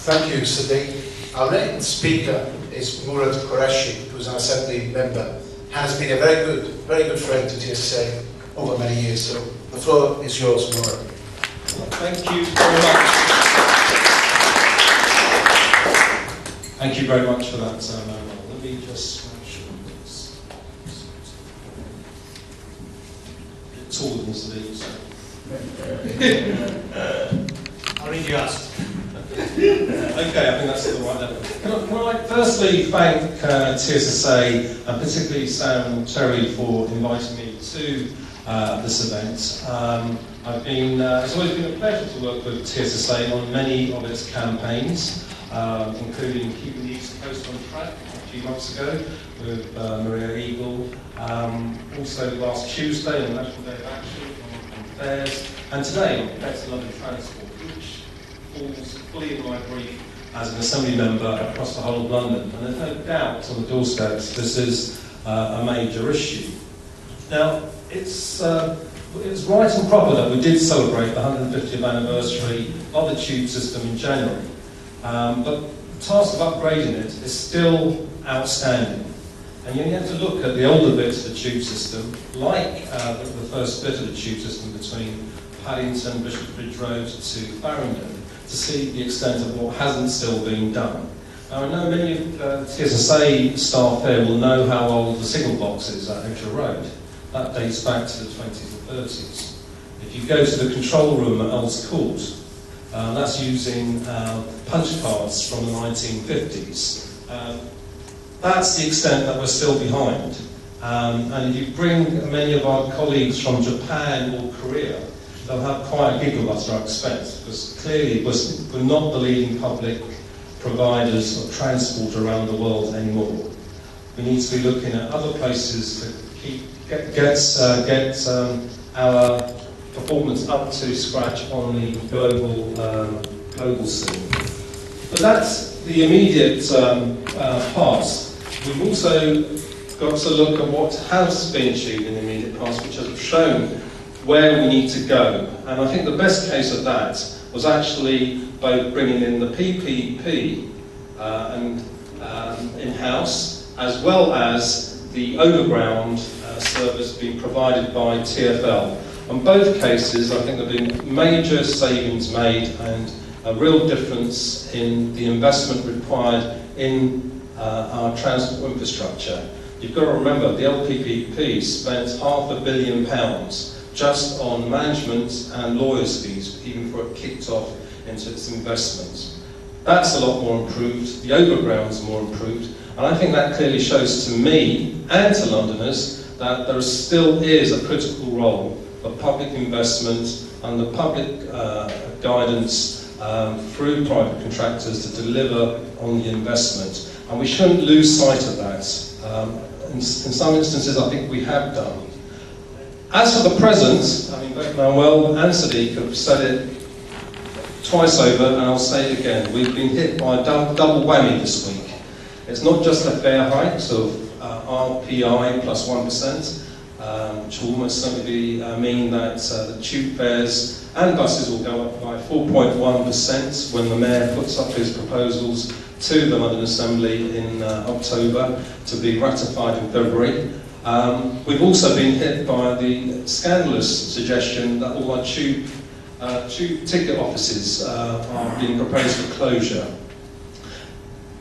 Thank you, Sadiq. Our next speaker is Murad Qureshi, who's an Assembly member, has been a very good friend to TSSA over many years. So the floor is yours, Murad. Thank you very much. Thank you very much for that, Manuel. Let me just make sure it's taller than Sadiq, so. I'll read you asked. Okay, I think that's the right level. Can I firstly thank TSSA and particularly Sam and Terry for inviting me to this event. It's always been a pleasure to work with TSSA on many of its campaigns, including keeping the East Coast on track a few months ago with Maria Eagle. Also last Tuesday on National Day of Action on fares, and today on Better London Transport, which falls fully in my brief as an Assembly member across the whole of London. And there's no doubt on the doorsteps this is a major issue. Now, it's right and proper that we did celebrate the 150th anniversary of the tube system in January. But the task of upgrading it is still outstanding. And you have to look at the older bits of the tube system, like the first bit of the tube system between Paddington, Bishopsbridge Road to Farringdon, to see the extent of what hasn't still been done. Now, I know many of TSSA staff there will know how old the signal box is at Edgware Road. That dates back to the 20s and 30s. If you go to the control room at Earls Court, that's using punch cards from the 1950s. That's the extent that we're still behind. And if you bring many of our colleagues from Japan or Korea, they'll have quite a giggle at our expense, because clearly we're not the leading public providers of transport around the world anymore. We need to be looking at other places to get our performance up to scratch on the global scene. But that's the immediate past. We've also got to look at what has been achieved in the immediate past, which has shown where we need to go. And I think the best case of that was actually both bringing in the PPP in-house, as well as the overground service being provided by TfL. On both cases, I think there have been major savings made and a real difference in the investment required in our transport infrastructure. You've got to remember, the LPPP spent £500 million just on management and lawyers' fees, even before it kicked off into its investment. That's a lot more improved, the overground's more improved, and I think that clearly shows to me and to Londoners that there still is a critical role for public investment and the public guidance through private contractors to deliver on the investment. And we shouldn't lose sight of that. In some instances, I think we have done. As for the present, I mean, both Manuel and Sadiq have said it twice over, and I'll say it again. We've been hit by a double whammy this week. It's not just the fare hikes of RPI plus 1%, which will almost certainly mean that the tube fares and buses will go up by 4.1% when the Mayor puts up his proposals to the London Assembly in October to be ratified in February. We've also been hit by the scandalous suggestion that all our tube ticket offices are being proposed for closure.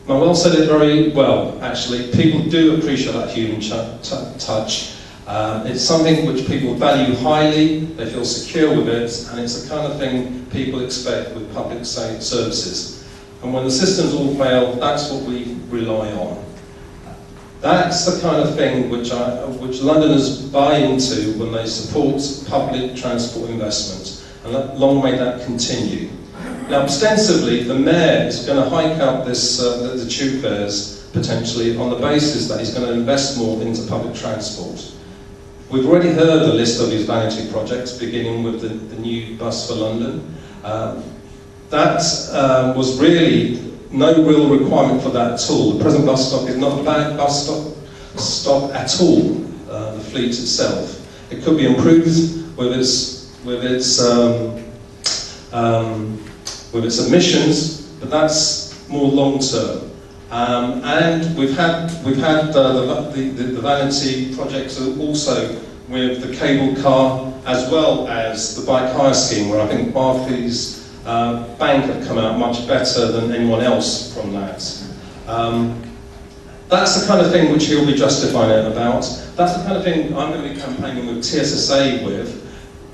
Manuel said it very well, actually. People do appreciate that human touch. It's something which people value highly, they feel secure with it, and it's the kind of thing people expect with public services. And when the systems all fail, that's what we rely on. That's the kind of thing which Londoners buy into when they support public transport investment, and long may that continue. Now, ostensibly, the Mayor is going to hike up the tube fares, potentially, on the basis that he's going to invest more into public transport. We've already heard the list of his vanity projects, beginning with the new bus for London. That was really no real requirement for that at all. The present bus stop is not a bad bus stop at all, the fleet itself. It could be improved with its emissions, but that's more long term. And we've had the vanity projects also with the cable car, as well as the bike hire scheme, where I think Barclays Bank have come out much better than anyone else from that. That's the kind of thing which he'll be justifying it about. That's the kind of thing I'm going to be campaigning with TSSA with,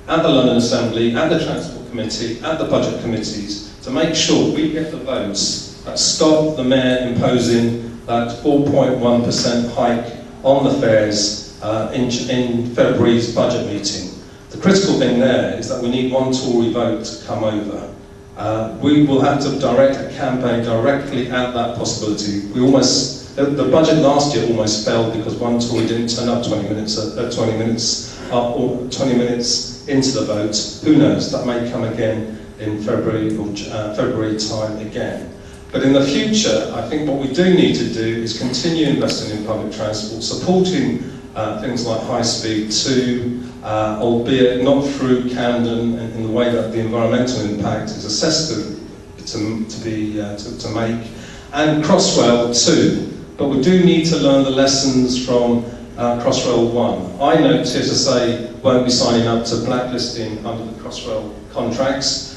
at the London Assembly, at the Transport Committee, at the Budget Committees, to make sure we get the votes that stop the Mayor imposing that 4.1% hike on the fares in February's budget meeting. The critical thing there is that we need one Tory vote to come over. We will have to direct a campaign directly at that possibility. The budget last year almost failed because one Tory didn't turn up 20 minutes into the vote. Who knows? That may come again in February or February time again. But in the future, I think what we do need to do is continue investing in public transport, supporting things like High Speed 2, albeit not through Camden in the way that the environmental impact is assessed to make, and Crossrail 2. But we do need to learn the lessons from Crossrail 1. I know TSSA won't be signing up to blacklisting under the Crossrail contracts.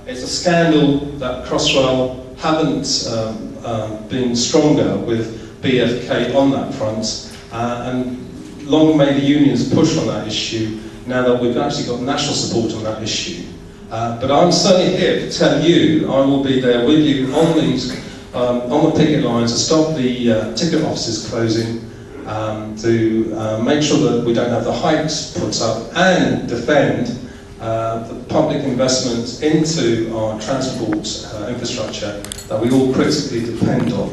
It's a scandal that Crossrail haven't been stronger with BFK on that front, and long may the unions push on that issue now that we've actually got national support on that issue. But I'm certainly here to tell you I will be there with you on the picket lines to stop the ticket offices closing, to make sure that we don't have the hikes put up, and defend the public investment into our transport infrastructure that we all critically depend on.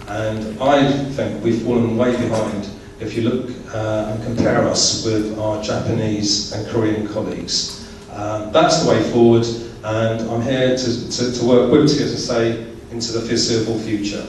And I think we've fallen way behind if you look and compare us with our Japanese and Korean colleagues. That's the way forward, and I'm here to work with TSSA into the foreseeable future.